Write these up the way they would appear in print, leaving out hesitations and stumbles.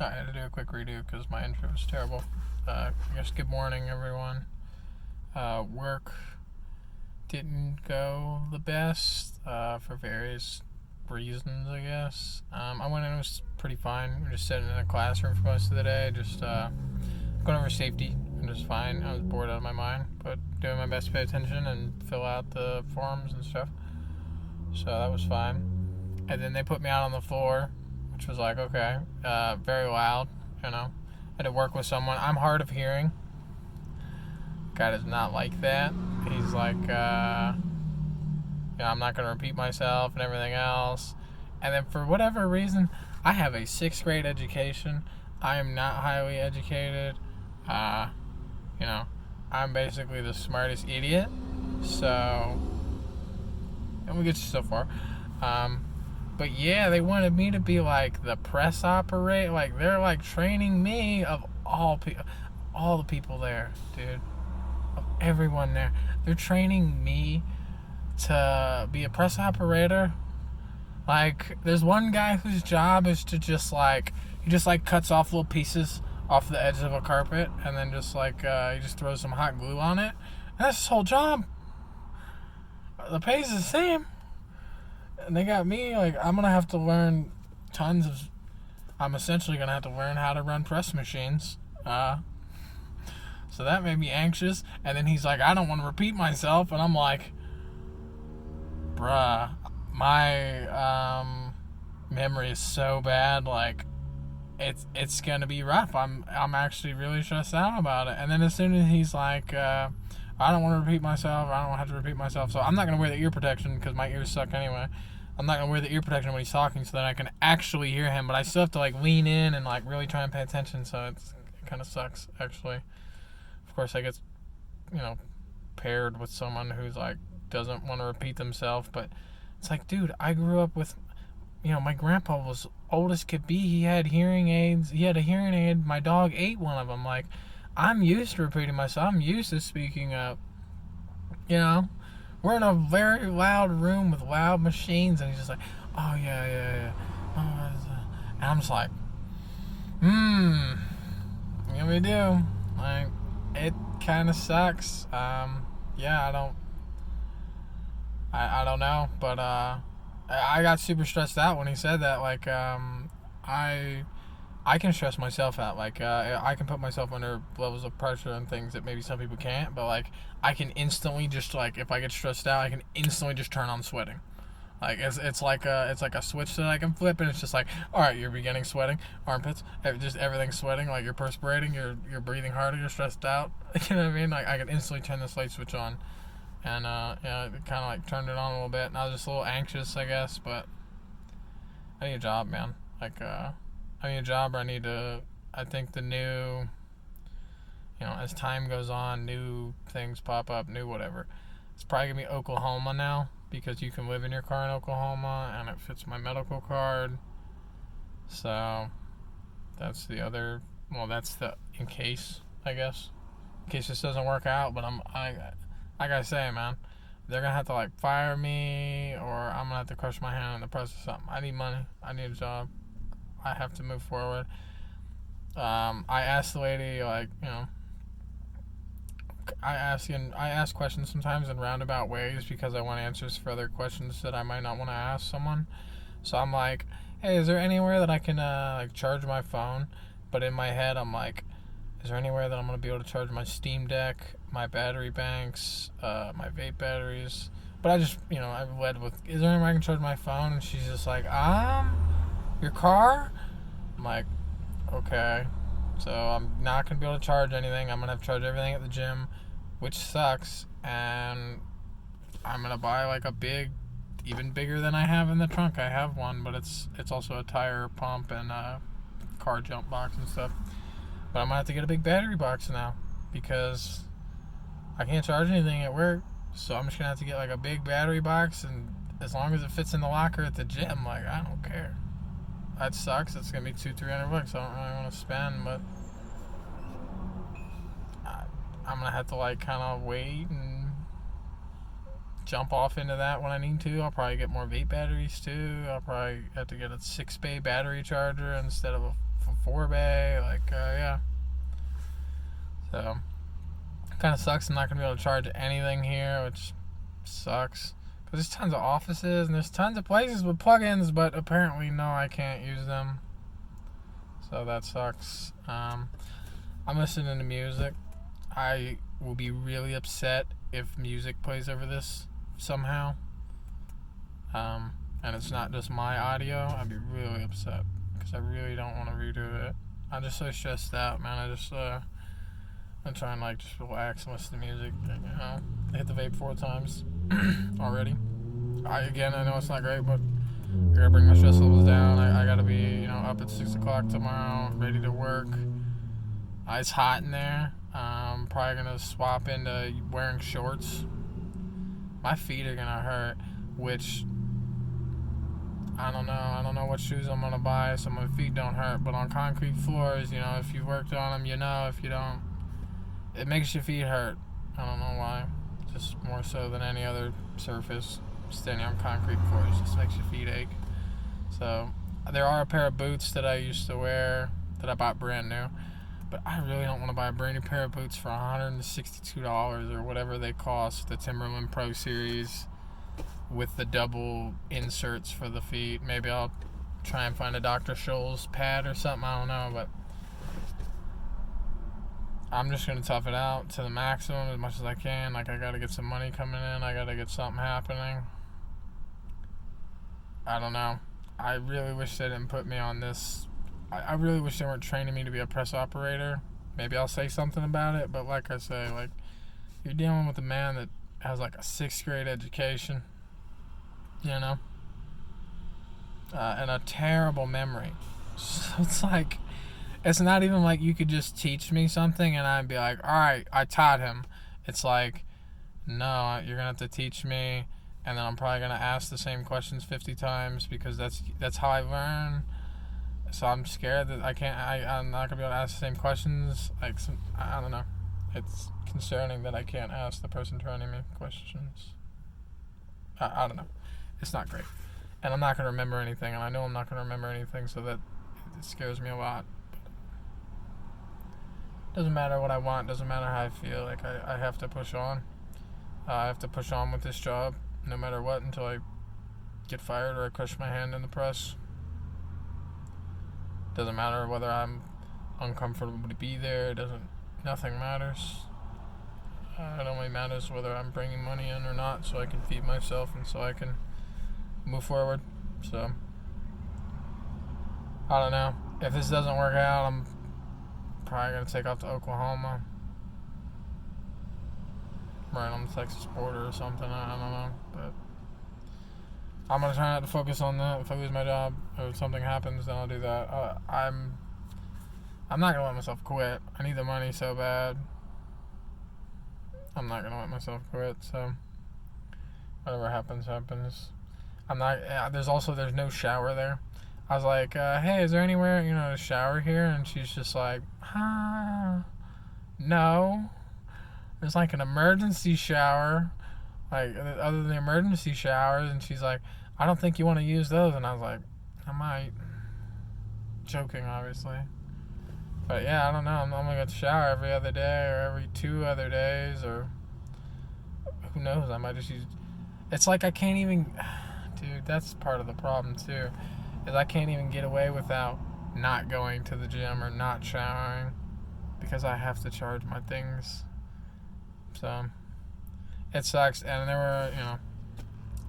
I had to do a quick redo because my intro was terrible. I guess good morning, everyone. Work didn't go the best for various reasons, I guess. I went in, it was pretty fine. We are just sitting in a classroom for most of the day, just going over safety, and just fine. I was bored out of my mind, but doing my best to pay attention and fill out the forms and stuff. So that was fine. And then they put me out on the floor, which was like, okay, very loud, you know. I had to work with someone. I'm hard of hearing. Guy does not like that. He's like, I'm not going to repeat myself and everything else. And then for whatever reason, I have a 6th grade education. I am not highly educated. You know, I'm basically the smartest idiot. So, and we get so far. But yeah, they wanted me to be like the press operator. Like they're like training me of all the people there, dude. Of everyone there, they're training me to be a press operator. Like there's one guy whose job is to just like he just like cuts off little pieces off the edge of a carpet and then just like he just throws some hot glue on it. And that's his whole job. The pay's the same. And they got me, like, I'm going to have to learn I'm essentially going to have to learn how to run press machines. So that made me anxious. And then he's like, I don't want to repeat myself. And I'm like, bruh, my memory is so bad, like, it's going to be rough. I'm actually really stressed out about it. And then as soon as he's like, I don't want to repeat myself. I don't have to repeat myself. So I'm not going to wear the ear protection because my ears suck anyway. I'm not going to wear the ear protection when he's talking so that I can actually hear him. But I still have to like lean in and like really try and pay attention. So it kind of sucks actually. Of course I get, paired with someone who's like doesn't want to repeat themselves. But it's like, dude, I grew up with, my grandpa was old as could be. He had hearing aids. He had a hearing aid. My dog ate one of them. Like, I'm used to repeating myself. I'm used to speaking up. We're in a very loud room with loud machines, and he's just like, oh, yeah. Oh, and I'm just like, what do we do? Like, it kind of sucks. I don't know, but I got super stressed out when he said that. Like, I can stress myself out. Like, I can put myself under levels of pressure and things that maybe some people can't. But, like, I can instantly just, like, if I get stressed out, I can instantly just turn on sweating. Like, it's like a switch that I can flip, and it's just like, all right, you're beginning sweating, armpits, just everything's sweating. Like, you're perspirating, you're breathing harder, you're stressed out. You know what I mean? Like, I can instantly turn this light switch on. And, it kind of, like, turned it on a little bit. And I was just a little anxious, I guess. But I need a job, man. Like, I need a job, or I think the new, as time goes on, new things pop up, new whatever. It's probably going to be Oklahoma now, because you can live in your car in Oklahoma, and it fits my medical card. So, that's the in case, I guess. In case this doesn't work out, but I gotta say, man, they're going to have to, like, fire me, or I'm going to have to crush my hand in the press or something. I need money. I need a job. I have to move forward. I asked the lady, like, I ask questions sometimes in roundabout ways because I want answers for other questions that I might not want to ask someone. So I'm like, hey, is there anywhere that I can like charge my phone? But in my head, I'm like, is there anywhere that I'm gonna be able to charge my Steam Deck, my battery banks, my vape batteries? But I just, I led with, is there anywhere I can charge my phone? And she's just like, your car? I'm like, okay. So I'm not going to be able to charge anything. I'm going to have to charge everything at the gym, which sucks. And I'm going to buy like a big, even bigger than I have in the trunk. I have one, but it's also a tire pump and a car jump box and stuff. But I'm going to have to get a big battery box now because I can't charge anything at work. So I'm just going to have to get like a big battery box, and as long as it fits in the locker at the gym, like, I don't care. That sucks. It's gonna be $200-300. I don't really want to spend, but I'm gonna have to like kind of wait and jump off into that when I need to. I'll probably get more vape batteries too. I'll probably have to get a 6-bay battery charger instead of a 4Bay, yeah. So, kind of sucks I'm not going to be able to charge anything here, which sucks. Because there's tons of offices and there's tons of places with plugins, but apparently, no, I can't use them. So that sucks. I'm listening to music. I will be really upset if music plays over this somehow. And it's not just my audio. I'd be really upset because I really don't want to redo it. I'm just so stressed out, man. I'm trying to just relax and listen to music. I hit the vape 4 times already. I know it's not great, but I gotta bring my stress levels down. I gotta be, up at 6 o'clock tomorrow, ready to work. It's hot in there. I'm probably gonna swap into wearing shorts. My feet are gonna hurt, which I don't know. I don't know what shoes I'm gonna buy so my feet don't hurt. But on concrete floors, if you've worked on them, if you don't, it makes your feet hurt. I don't know why. Just more so than any other surface. Standing on concrete floors just makes your feet ache. So there are a pair of boots that I used to wear that I bought brand new. But I really don't want to buy a brand new pair of boots for $162 or whatever they cost. The Timberland Pro Series with the double inserts for the feet. Maybe I'll try and find a Dr. Scholl's pad or something. I don't know, but I'm just going to tough it out to the maximum as much as I can. I got to get some money coming in. I got to get something happening. I don't know. I really wish they didn't put me on this. I really wish they weren't training me to be a press operator. Maybe I'll say something about it, but like I say, you're dealing with a man that has a 6th grade education, and a terrible memory. So it's not even like you could just teach me something and I'd be like, all right, I taught him. It's like, no, you're gonna have to teach me, and then I'm probably gonna ask the same questions 50 times because that's how I learn. So I'm scared that I'm not gonna be able to ask the same questions. I don't know. It's concerning that I can't ask the person training me questions. I don't know. It's not great, and I'm not gonna remember anything, and I know I'm not gonna remember anything, so that it scares me a lot. Doesn't matter what I want. Doesn't matter how I feel. I have to push on. I have to push on with this job, no matter what, until I get fired or I crush my hand in the press. Doesn't matter whether I'm uncomfortable to be there. Nothing matters. It only matters whether I'm bringing money in or not, so I can feed myself and so I can move forward. So I don't know. If this doesn't work out, I'm probably gonna take off to Oklahoma, right on the Texas border or something. I don't know, but I'm gonna try not to focus on that. If I lose my job or something happens, then I'll do that. I'm not gonna let myself quit. I need the money so bad. I'm not gonna let myself quit. So whatever happens, happens. I'm not. There's no shower there. I was like, hey, is there anywhere to shower here? And she's just like, no. There's an emergency shower. Other than the emergency showers, and she's like, I don't think you want to use those. And I was like, I might. Joking, obviously. But yeah, I don't know. I'm gonna go to shower every other day or every 2 other days, or who knows? I might just use. It's I can't even. Dude, that's part of the problem too. Is I can't even get away without not going to the gym or not showering because I have to charge my things. So it sucks. And there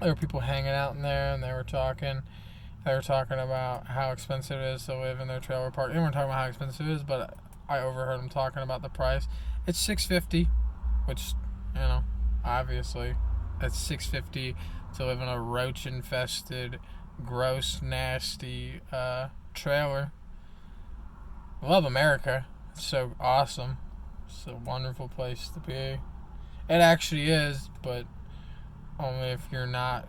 were people hanging out in there, and they were talking about how expensive it is to live in their trailer park. They weren't talking about how expensive it is, but I overheard them talking about the price. It's $650, which obviously that's $650 to live in a roach-infested, gross, nasty trailer. I love America. It's so awesome. It's a wonderful place to be. It actually is, but only if you're not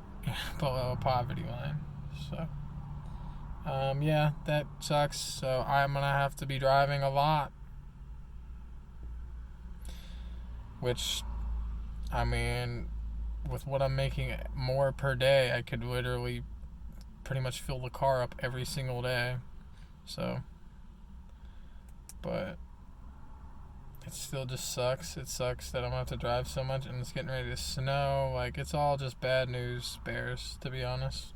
below a poverty line. So, yeah, that sucks. So I'm gonna have to be driving a lot, which, with what I'm making more per day, I could literally pretty much fill the car up every single day. So but it still just sucks. It sucks that I'm gonna have to drive so much, and it's getting ready to snow. Like, it's all just bad news bears, to be honest.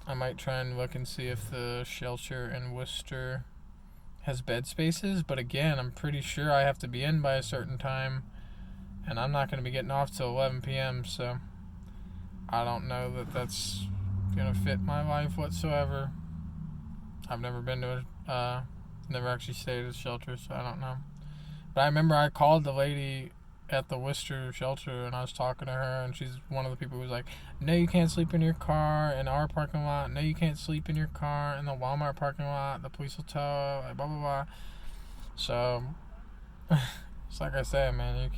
I might try and look and see if the shelter in Worcester has bed spaces, but again, I'm pretty sure I have to be in by a certain time, and I'm not going to be getting off till 11 p.m., so I don't know that that's going to fit my life whatsoever. I've never been to never actually stayed at a shelter, so I don't know. But I remember I called the lady at the Worcester shelter, and I was talking to her, and she's one of the people who was like, no, you can't sleep in your car in our parking lot. No, you can't sleep in your car in the Walmart parking lot. The police will tow, like, blah, blah, blah. So, it's like I said, man,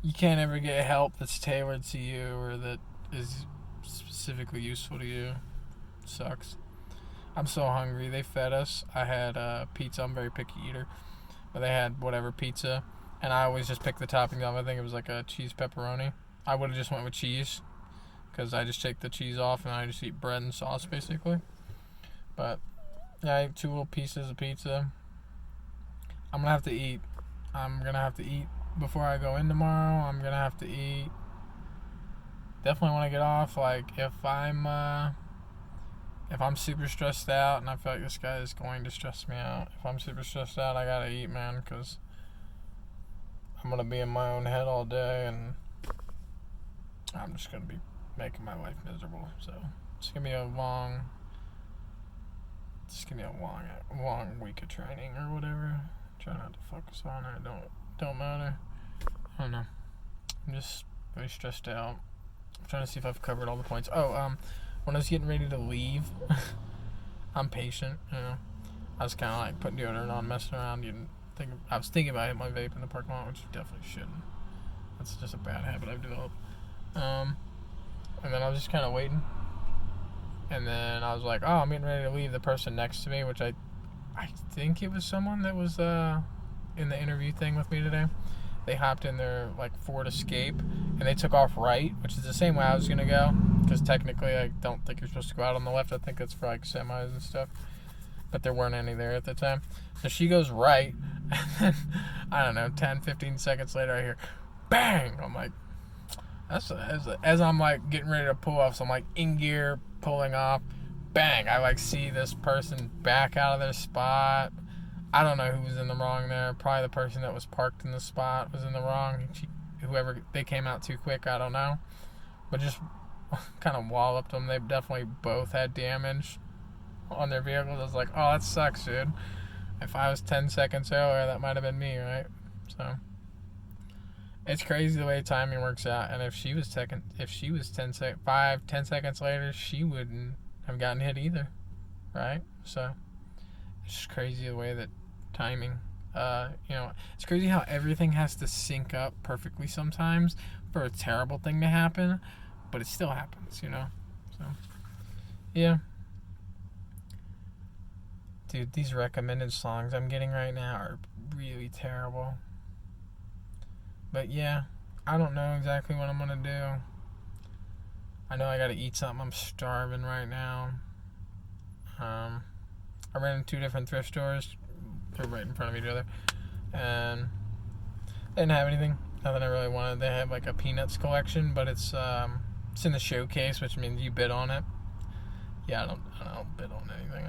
you can't ever get help that's tailored to you or that is specifically useful to you. It sucks. I'm so hungry. They fed us. I had pizza. I'm a very picky eater. But they had whatever pizza. And I always just pick the toppings off. I think it was like a cheese pepperoni. I would have just went with cheese, because I just take the cheese off and I just eat bread and sauce, basically. But, yeah, I ate 2 little pieces of pizza. I'm going to have to eat. I'm going to have to eat before I go in tomorrow. I'm going to have to eat. Definitely want to get off. Like, if I'm super stressed out, and I feel like this guy is going to stress me out. If I'm super stressed out, I got to eat, man, because I'm going to be in my own head all day, and I'm just going to be making my life miserable. So it's going to be a long week of training or whatever. Try not to focus on it. Don't matter. I don't know. I'm just very stressed out. I'm trying to see if I've covered all the points. When I was getting ready to leave, I'm patient, you know. I was kind of like putting deodorant on, messing around, I was thinking about hitting my vape in the parking lot, which you definitely shouldn't. That's just a bad habit I've developed. And then I was just kind of waiting. And then I was like, oh, I'm getting ready to leave. The person next to me, which I think it was someone that was in the interview thing with me today. They hopped in their like Ford Escape, and they took off right, which is the same way I was going to go. Because technically, I don't think you're supposed to go out on the left. I think it's for like semis and stuff. But there weren't any there at the time. So she goes right, and then, I don't know, 10, 15 seconds later, I hear, bang! I'm like, as I'm like getting ready to pull off, so I'm like in gear, pulling off, bang! I like see this person back out of their spot. I don't know who was in the wrong there. Probably the person that was parked in the spot was in the wrong. Whoever, they came out too quick, I don't know. But just kind of walloped them. They definitely both had damage on their vehicles. I was like, oh, that sucks, dude. If I was 10 seconds earlier, that might have been me, right? So it's crazy the way timing works out. And if she was 10 seconds later, she wouldn't have gotten hit either, right? So it's just crazy the way that timing, it's crazy how everything has to sync up perfectly sometimes for a terrible thing to happen, but it still happens, you know? So, yeah. Dude, these recommended songs I'm getting right now are really terrible. But yeah, I don't know exactly what I'm gonna do. I know I gotta eat something. I'm starving right now. I ran in 2 different thrift stores. They're right in front of each other. And they didn't have anything. Nothing I really wanted. They have like a Peanuts collection, but it's in the showcase, which means you bid on it. Yeah, I don't bid on anything.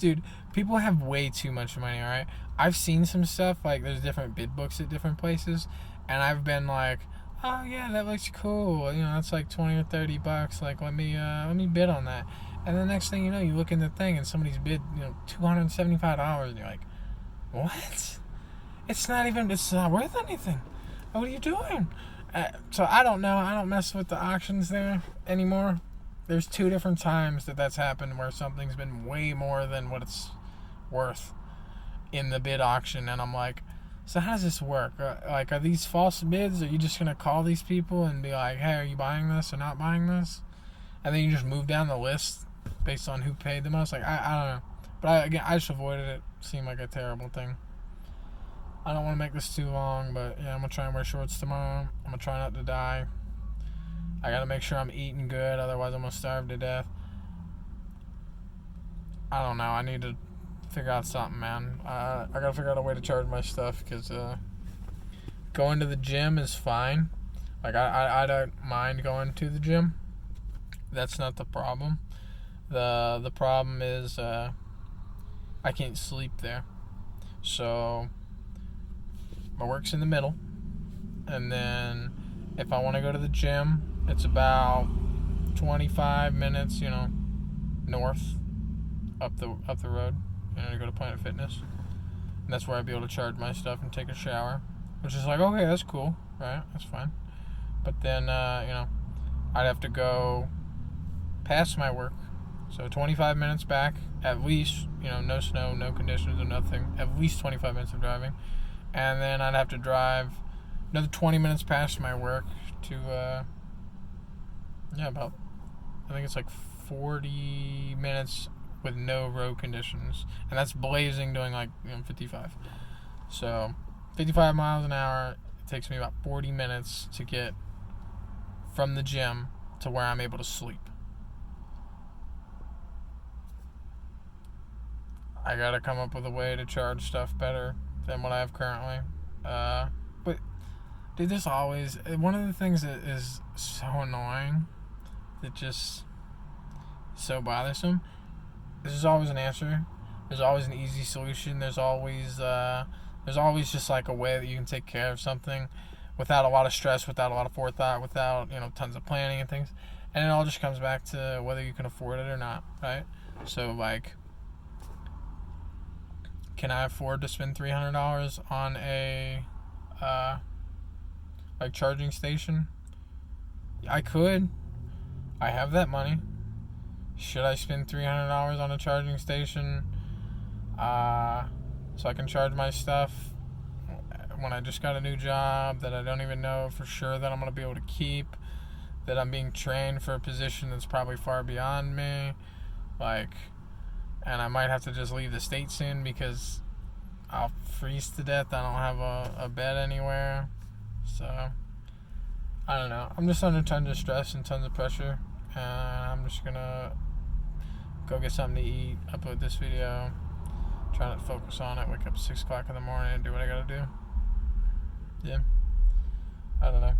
Dude, people have way too much money, alright? I've seen some stuff, like there's different bid books at different places, and I've been like, oh yeah, that looks cool, you know, that's like $20 or $30, like let me bid on that. And the next thing you know, you look in the thing and somebody's bid, $275, and you're like, what? It's not worth anything. What are you doing? So I don't know. I don't mess with the auctions there anymore. There's 2 different times that's happened where something's been way more than what it's worth in the bid auction, and I'm like, so how does this work? Are these false bids? Are you just gonna call these people and be like, hey, are you buying this or not buying this? And then you just move down the list based on who paid the most? Like, I don't know. But I just avoided it. It seemed like a terrible thing. I don't want to make this too long, but yeah, I'm gonna try and wear shorts tomorrow. I'm gonna try not to die. I gotta make sure I'm eating good, otherwise I'm gonna starve to death. I don't know. I need to figure out something, man. I gotta figure out a way to charge my stuff, because going to the gym is fine. Like, I don't mind going to the gym. That's not the problem. The problem is I can't sleep there. So my work's in the middle, and then if I want to go to the gym, it's about 25 minutes, north up the road, to go to Planet Fitness. And that's where I'd be able to charge my stuff and take a shower, which is like, okay, that's cool, right? That's fine. But then, I'd have to go past my work. So 25 minutes back, at least, no snow, no conditions or nothing, at least 25 minutes of driving. And then I'd have to drive another 20 minutes past my work to, about, I think it's like 40 minutes with no road conditions. And that's blazing doing 55. So 55 miles an hour, it takes me about 40 minutes to get from the gym to where I'm able to sleep. I gotta come up with a way to charge stuff better than what I have currently. But, dude, there's always... One of the things that is so annoying, that just so bothersome, there's always an answer. There's always an easy solution. There's always just like a way that you can take care of something without a lot of stress, without a lot of forethought, without, tons of planning and things. And it all just comes back to whether you can afford it or not, right? So, can I afford to spend $300 on a charging station? I could. I have that money. Should I spend $300 on a charging station so I can charge my stuff when I just got a new job that I don't even know for sure that I'm going to be able to keep, that I'm being trained for a position that's probably far beyond me, and I might have to just leave the state soon because I'll freeze to death. I don't have a bed anywhere. So, I don't know. I'm just under tons of stress and tons of pressure. And I'm just going to go get something to eat, upload this video, try to focus on it, wake up at 6 o'clock in the morning and do what I got to do. Yeah. I don't know.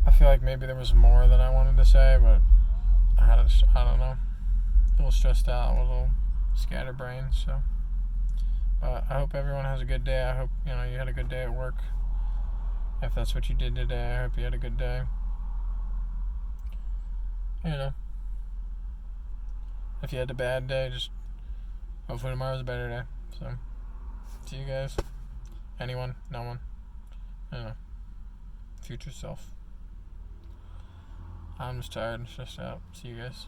I feel like maybe there was more that I wanted to say, but I don't know. A little stressed out, a little scatterbrained, so. But I hope everyone has a good day. I hope, you had a good day at work. If that's what you did today, I hope you had a good day. If you had a bad day, just hopefully tomorrow's a better day. So, see you guys. Anyone, no one. I don't know. Future self. I'm just tired and stressed out. See you guys.